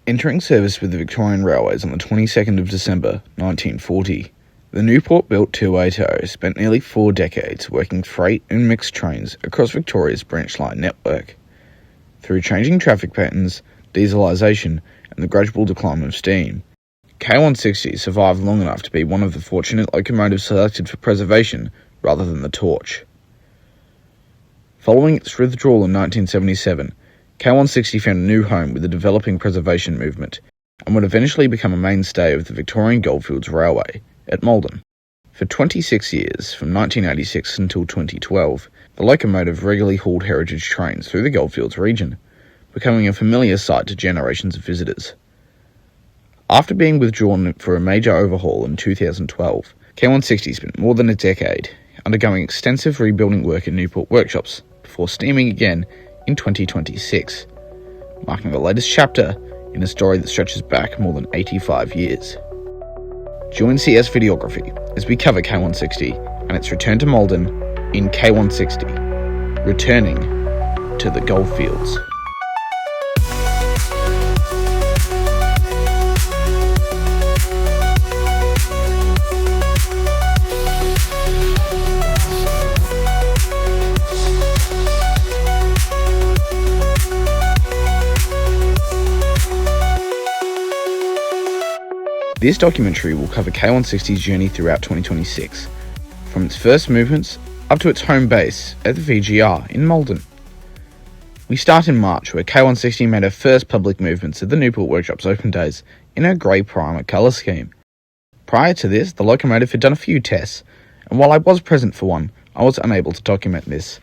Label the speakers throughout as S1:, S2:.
S1: Entering service with the Victorian Railways on the 22nd of December 1940, the Newport-built 280 spent nearly 4 decades working freight and mixed trains across Victoria's branch line network. Through changing traffic patterns, dieselisation and the gradual decline of steam, K160's survived long enough to be one of the fortunate locomotives selected for preservation rather than the torch. Following its withdrawal in 1977, K160 found a new home with the developing preservation movement and would eventually become a mainstay of the Victorian Goldfields Railway at Maldon. For 26 years, from 1986 until 2012, the locomotive regularly hauled heritage trains through the Goldfields region, becoming a familiar sight to generations of visitors. After being withdrawn for a major overhaul in 2012, K160 spent more than a decade undergoing extensive rebuilding work at Newport Workshops before steaming again in 2026, marking the latest chapter in a story that stretches back more than 85 years. Join CS Videography as we cover K160 and its return to Maldon in K160, returning to the Goldfields. This documentary will cover K160's journey throughout 2026, from its first movements up to its home base at the VGR in Maldon. We start in March, where K160 made her first public movements at the Newport Workshops Open Days in her grey primer colour scheme. Prior to this, the locomotive had done a few tests, and while I was present for one, I was unable to document this.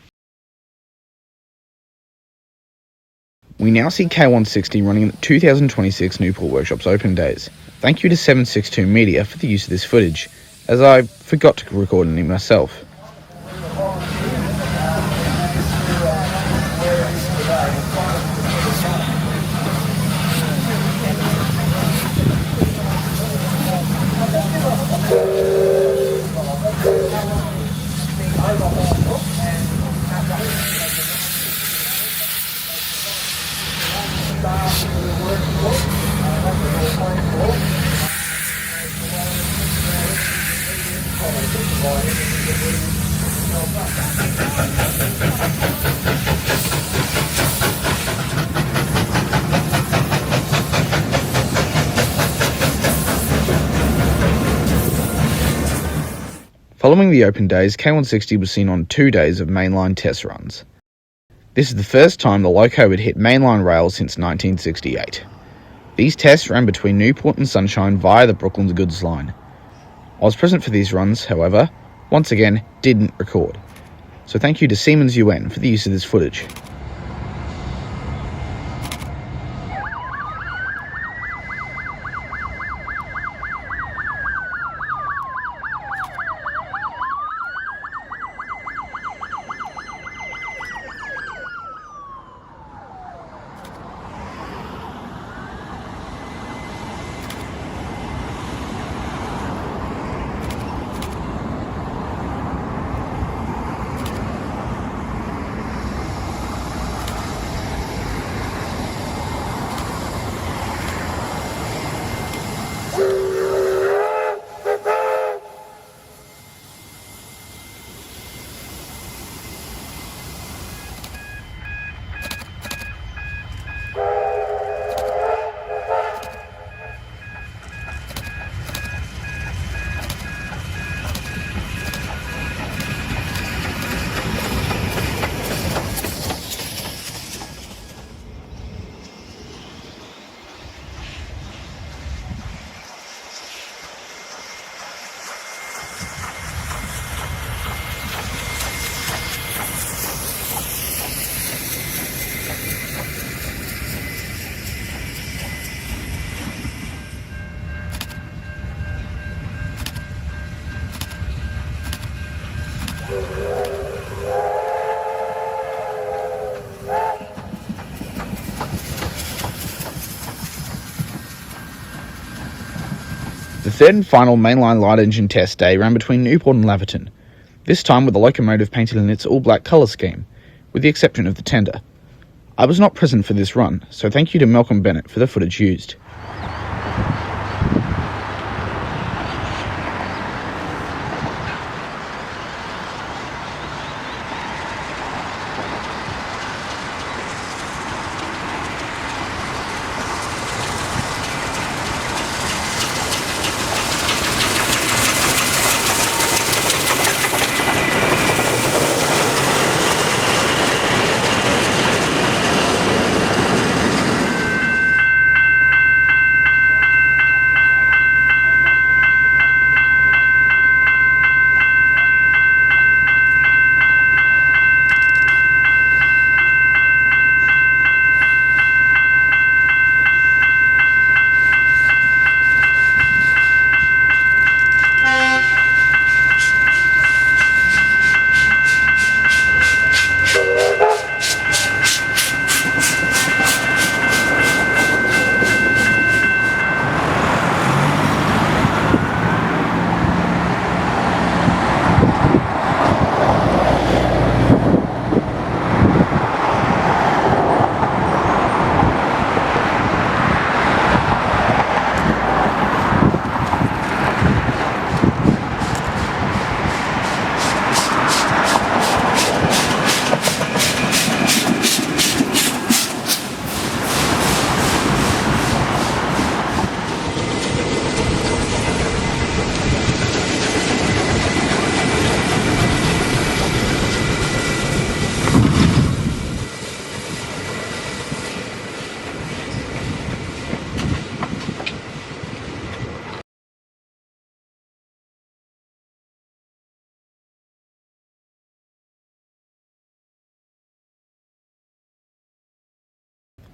S1: We now see K160 running at the 2026 Newport Workshops Open Days. Thank you to 762 Media for the use of this footage, as I forgot to record any myself. Following the open days, K160 was seen on 2 days of mainline test runs. This is the first time the loco had hit mainline rail since 1968. These tests ran between Newport and Sunshine via the Brooklands goods line. I was present for these runs, however, once again didn't record. So thank you to Siemens UN for the use of this footage. The third and final mainline light engine test day ran between Newport and Laverton, this time with the locomotive painted in its all-black colour scheme, with the exception of the tender. I was not present for this run, so thank you to Malcom Bennet for the footage used.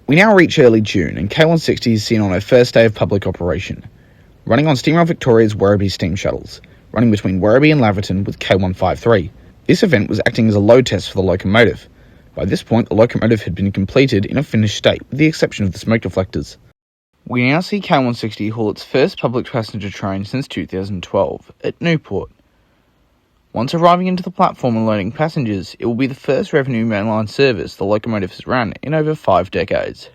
S1: We now reach early June and K160 is seen on her first day of public operation, running on Steam Rail Victoria's Werribee steam shuttles, running between Werribee and Laverton with K153. This event was acting as a load test for the locomotive. By this point, the locomotive had been completed in a finished state, with the exception of the smoke deflectors. We now see K160 haul its first public passenger train since 2012, at Newport. Once arriving into the platform and loading passengers, it will be the first revenue mainline service the locomotive has run in over 5 decades.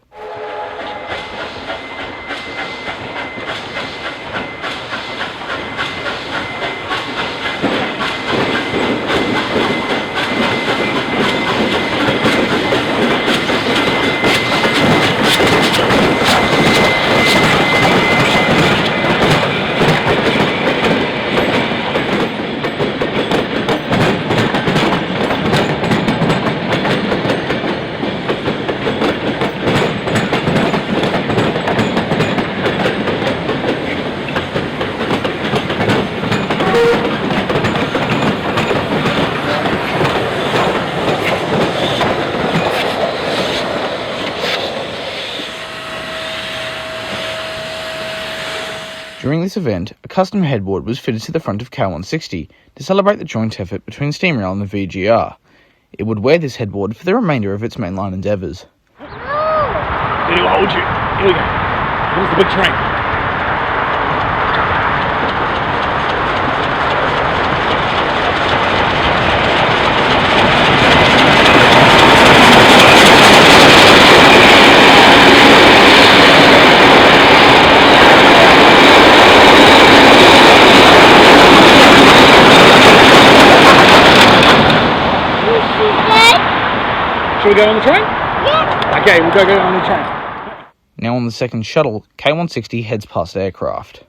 S1: During this event, a custom headboard was fitted to the front of K160 to celebrate the joint effort between Steam Rail and the VGR. It would wear this headboard for the remainder of its mainline endeavours.
S2: It'll hold you. Here we go. Here's the big train. Should we go on the train? Yeah. Okay, we'll go on the train.
S1: Now on the second shuttle, K160 heads past aircraft.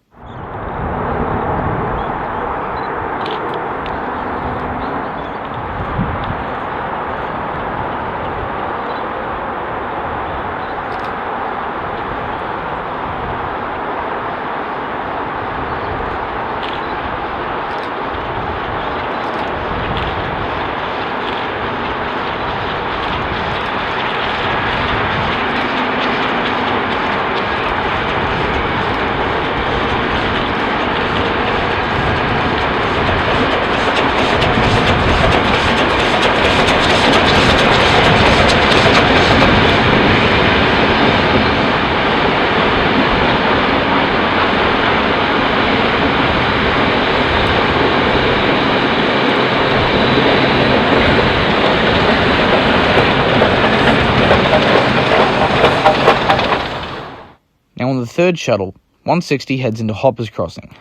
S1: Now on the third shuttle, 160 heads into Hoppers Crossing.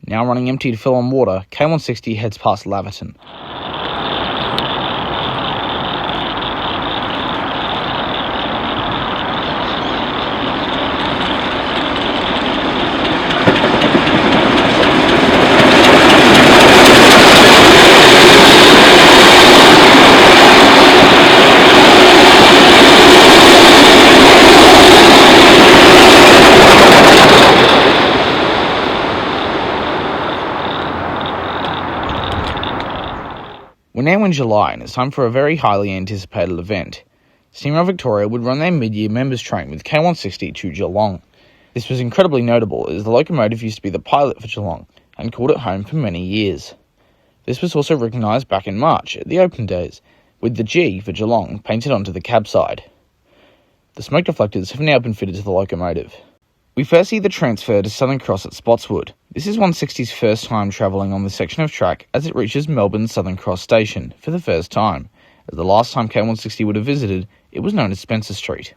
S1: Now running empty to fill on water, K160 heads past Laverton. We're now in July and it's time for a very highly anticipated event. Steamrail Victoria would run their mid-year members train with K160 to Geelong. This was incredibly notable as the locomotive used to be the pilot for Geelong and called it home for many years. This was also recognised back in March at the open days, with the G for Geelong painted onto the cab side. The smoke deflectors have now been fitted to the locomotive. We first see the transfer to Southern Cross at Spotswood. This is 160's first time travelling on this section of track as it reaches Melbourne's Southern Cross station for the first time, as the last time K160 would have visited, it was known as Spencer Street.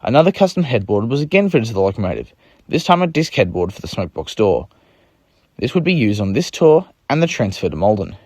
S1: Another custom headboard was again fitted to the locomotive, this time a disc headboard for the smokebox door. This would be used on this tour and the transfer to Maldon.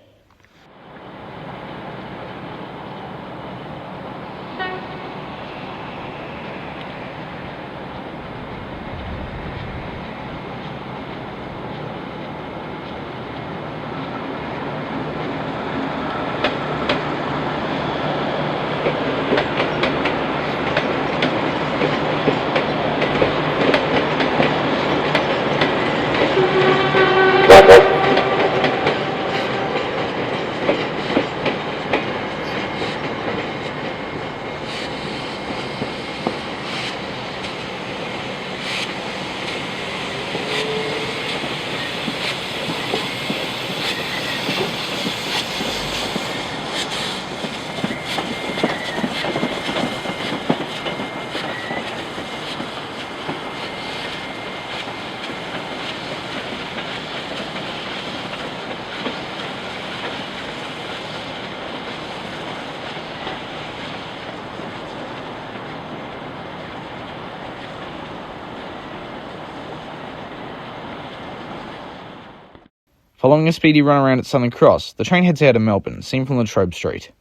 S1: Following a speedy run around at Southern Cross, the train heads out of Melbourne, seen from Latrobe Street.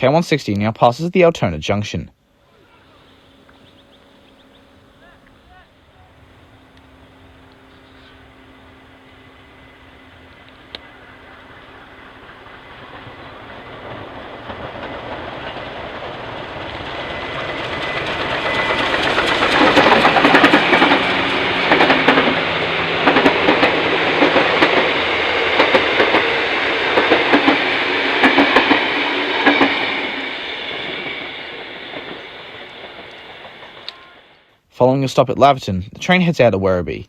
S1: K160 now passes the Altona junction. Following a stop at Laverton, the train heads out to Werribee.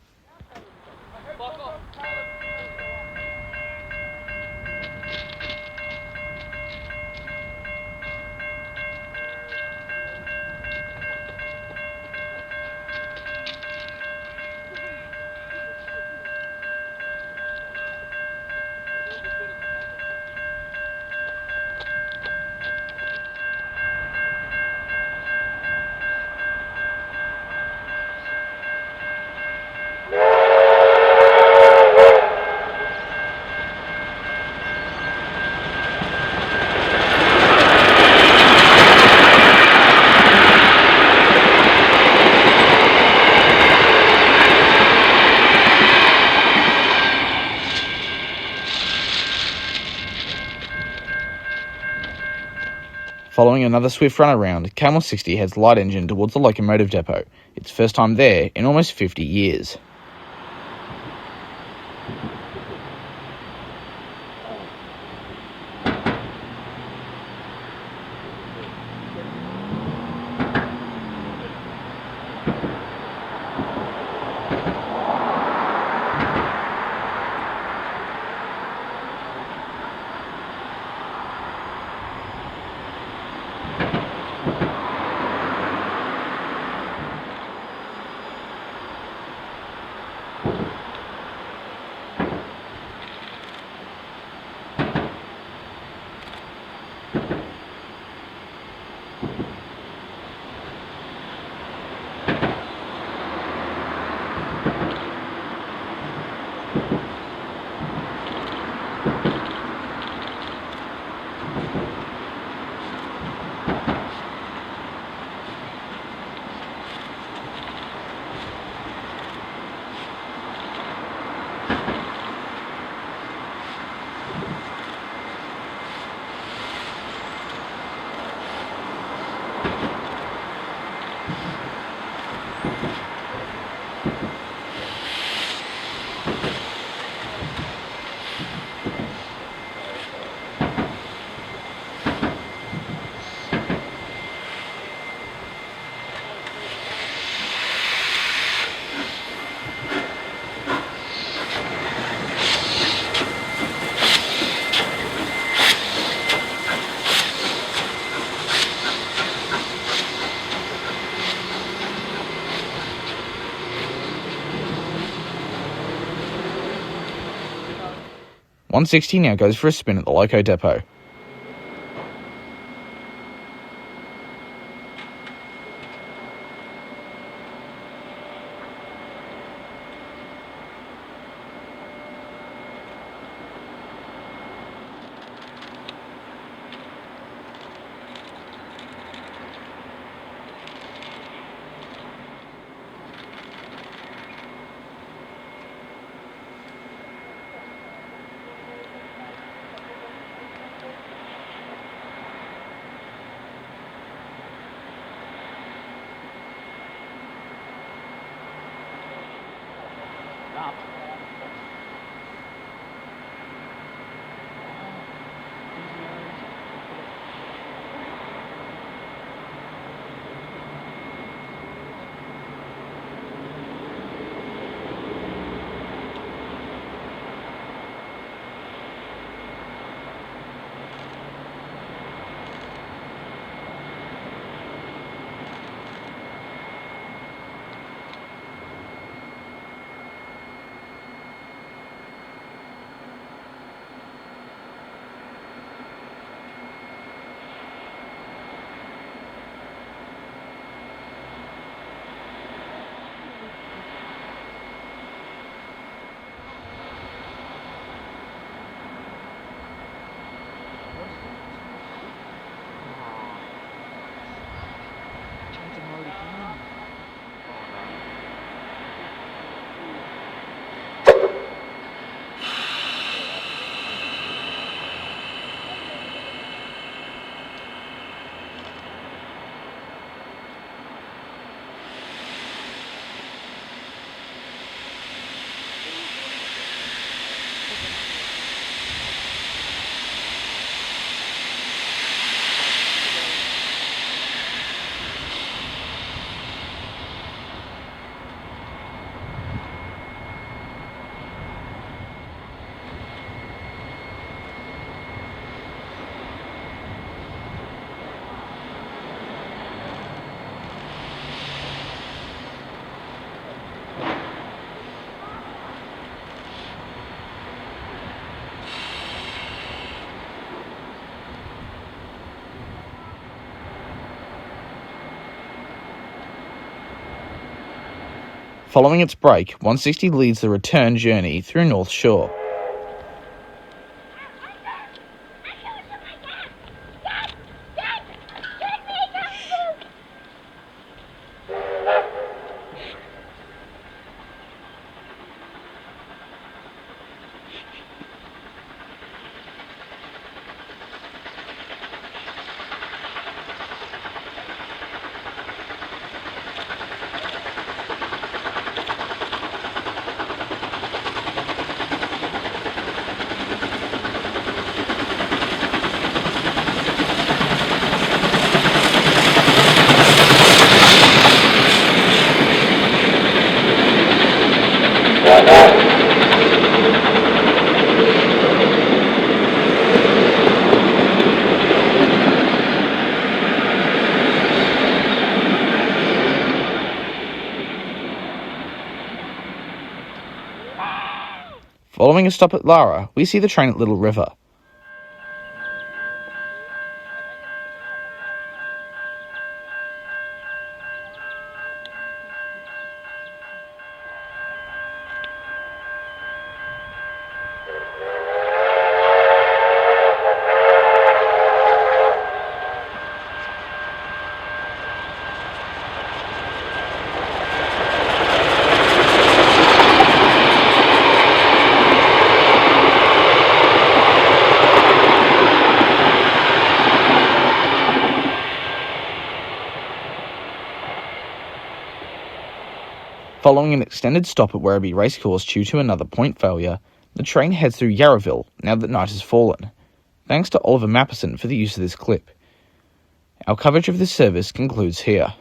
S1: Following another swift run around, K160 heads light engine towards the locomotive depot, its first time there in almost 50 years. K160 now goes for a spin at the loco depot. Following its break, 160 leads the return journey through North Shore. Following a stop at Lara, we see the train at Little River. Following an extended stop at Werribee Racecourse due to another point failure, the train heads through Yarraville now that night has fallen. Thanks to Oliver Mapperson for the use of this clip. Our coverage of this service concludes here.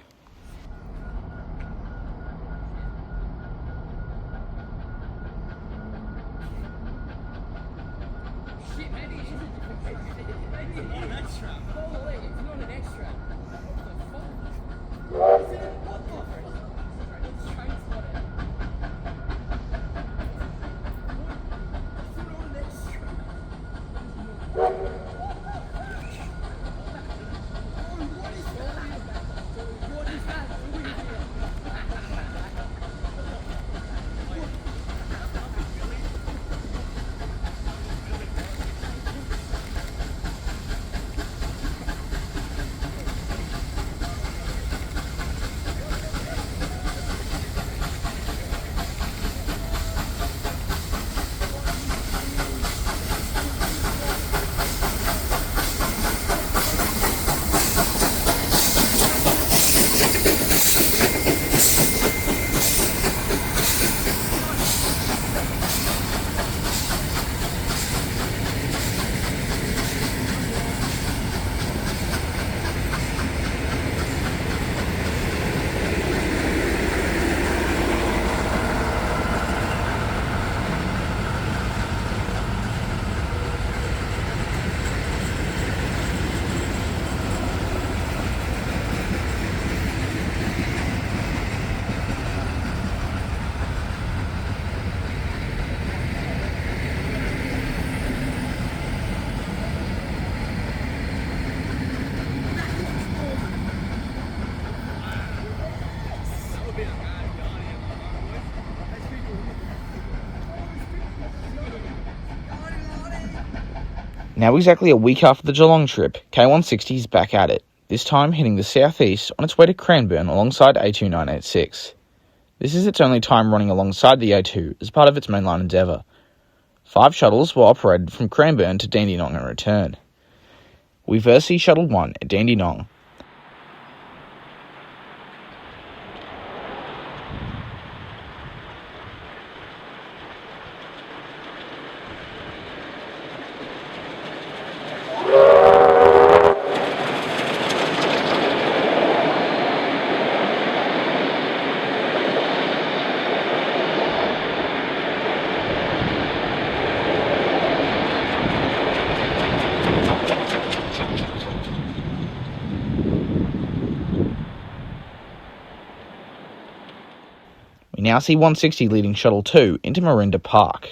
S1: Now exactly a week after the Geelong trip, K160's is back at it, this time heading the southeast on its way to Cranbourne alongside A2986. This is its only time running alongside the A2 as part of its mainline endeavour. 5 shuttles were operated from Cranbourne to Dandenong and return. We first see Shuttle 1 at Dandenong. We now see 160 leading Shuttle 2 into Marinda Park.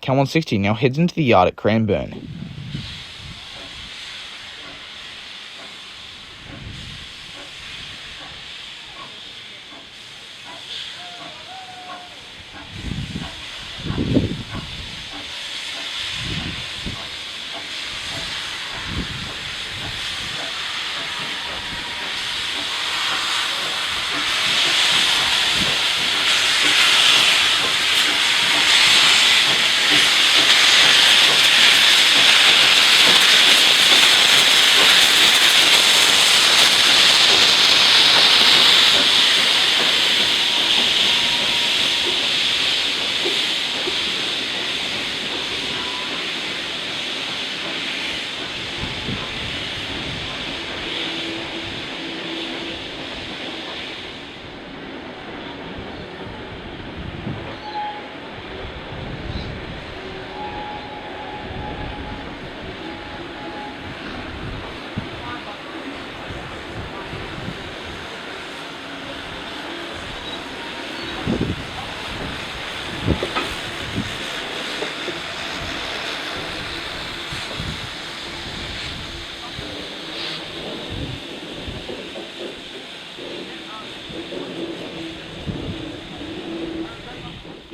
S1: K160 now heads into the yard at Cranbourne.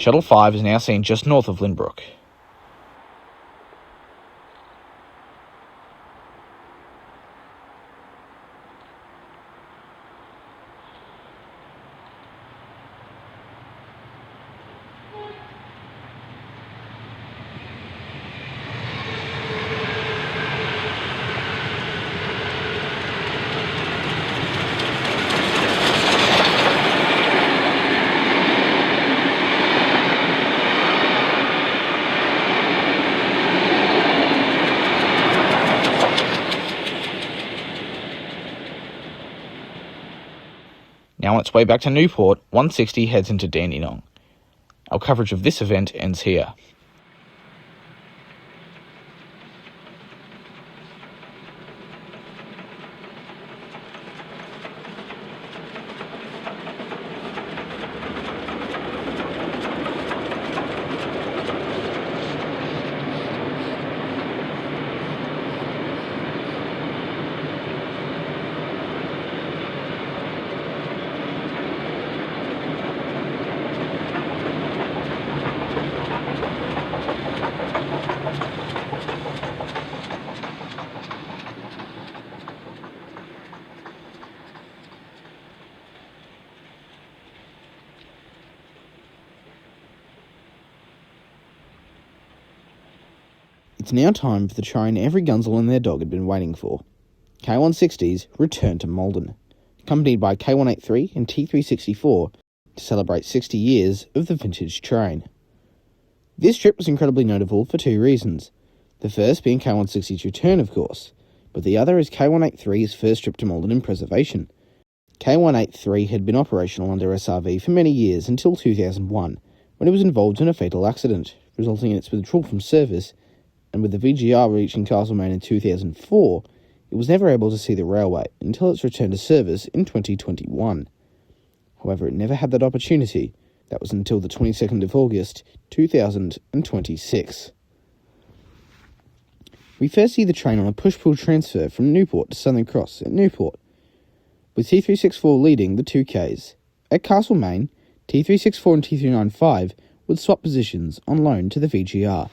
S1: Shuttle 5 is now seen just north of Lynbrook. Now on its way back to Newport, 160 heads into Dandenong. Our coverage of this event ends here. It's now time for the train every Gunzel and their dog had been waiting for. K160's return to Maldon, accompanied by K183 and T364 to celebrate 60 years of the vintage train. This trip was incredibly notable for two reasons. The first being K160's return, of course, but the other is K183's first trip to Maldon in preservation. K183 had been operational under SRV for many years until 2001, when it was involved in a fatal accident, resulting in its withdrawal from service, and with the VGR reaching Castlemaine in 2004, it was never able to see the railway until its return to service in 2021. However, it never had that opportunity. That was until the 22nd of August, 2026. We first see the train on a push-pull transfer from Newport to Southern Cross at Newport, with T364 leading the 2Ks. At Castlemaine, T364 and T395 would swap positions on loan to the VGR.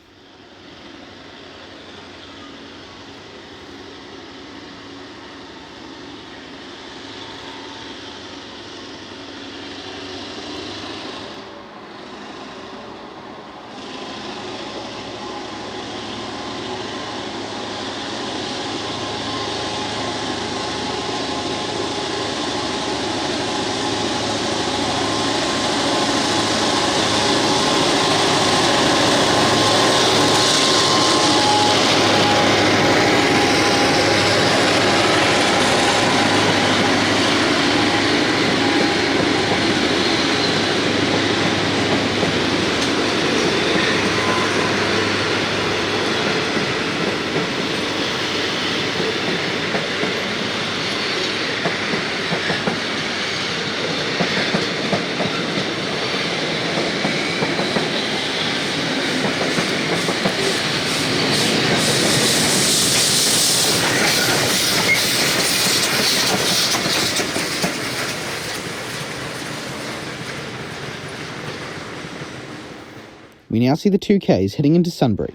S1: We now see the 2Ks heading into Sunbury.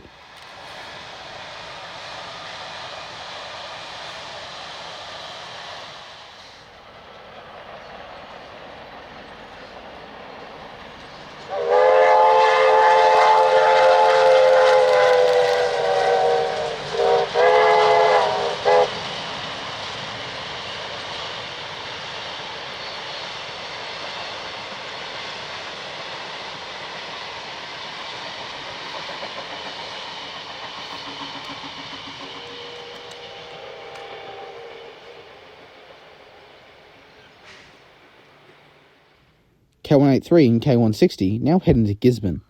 S1: K183 and K160 now head into Gisborne.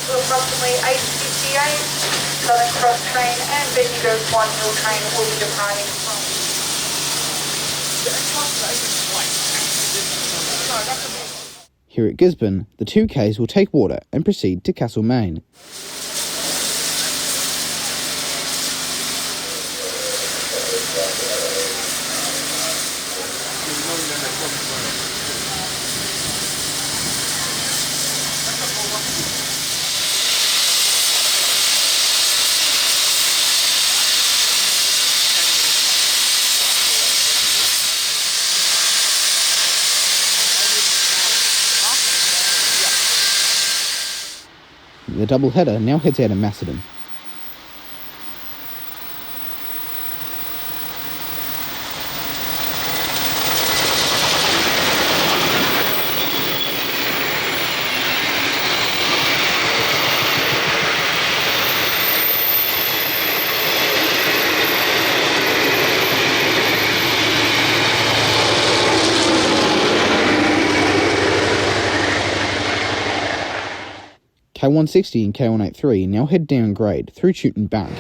S3: Approximately 8:58, Southern Cross train and Bendigo Swan Hill train will be departing from.
S1: Here at Gisborne, the 2Ks will take water and proceed to Castlemaine. The double header now heads out of Macedon. K160 and K183 now head downgrade through Chewton Bank.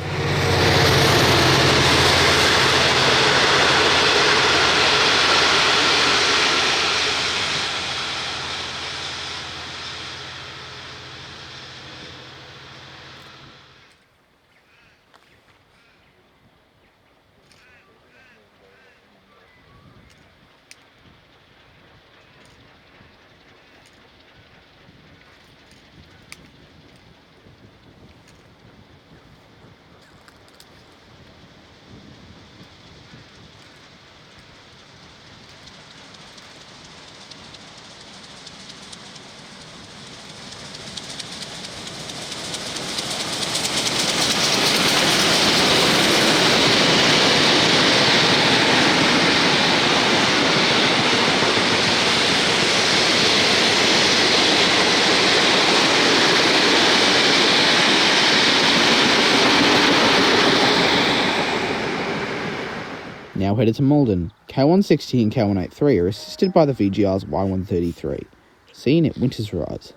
S1: Now headed to Maldon, K160 and K183 are assisted by the VGR's Y133. Seen at Winter's Rise.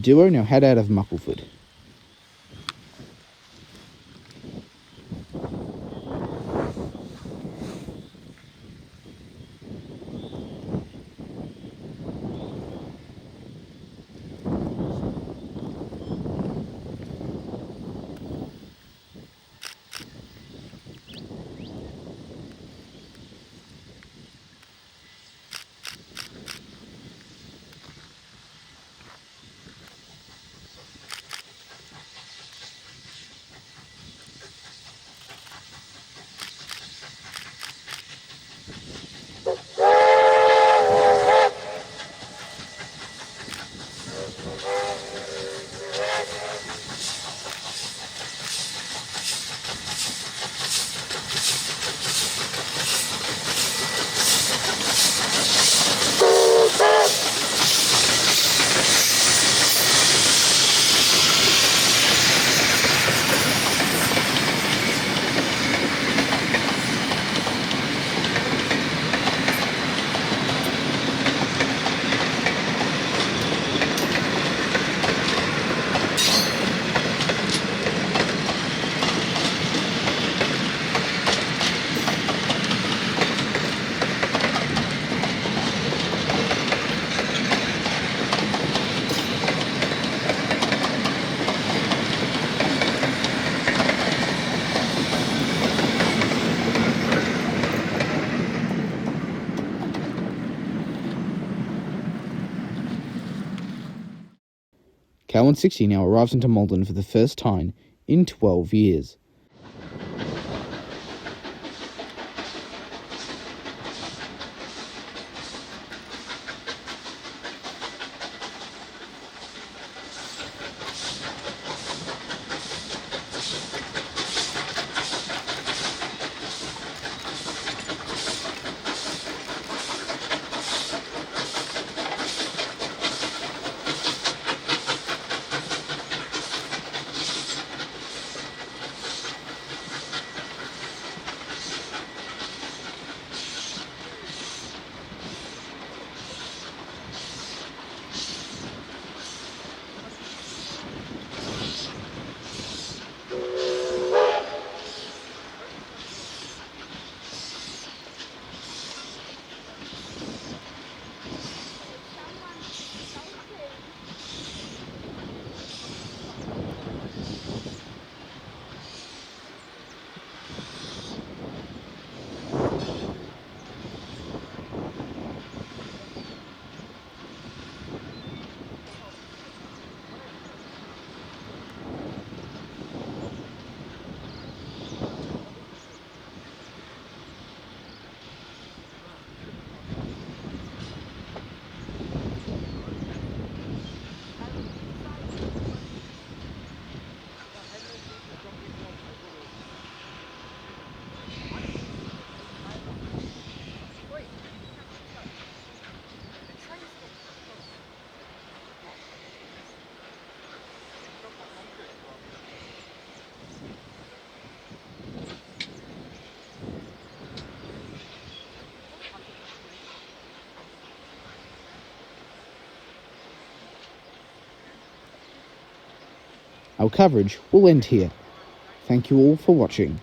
S1: duo now head out of Muckleford. K160 now arrives into Maldon for the first time in 12 years. Our coverage will end here. Thank you all for watching.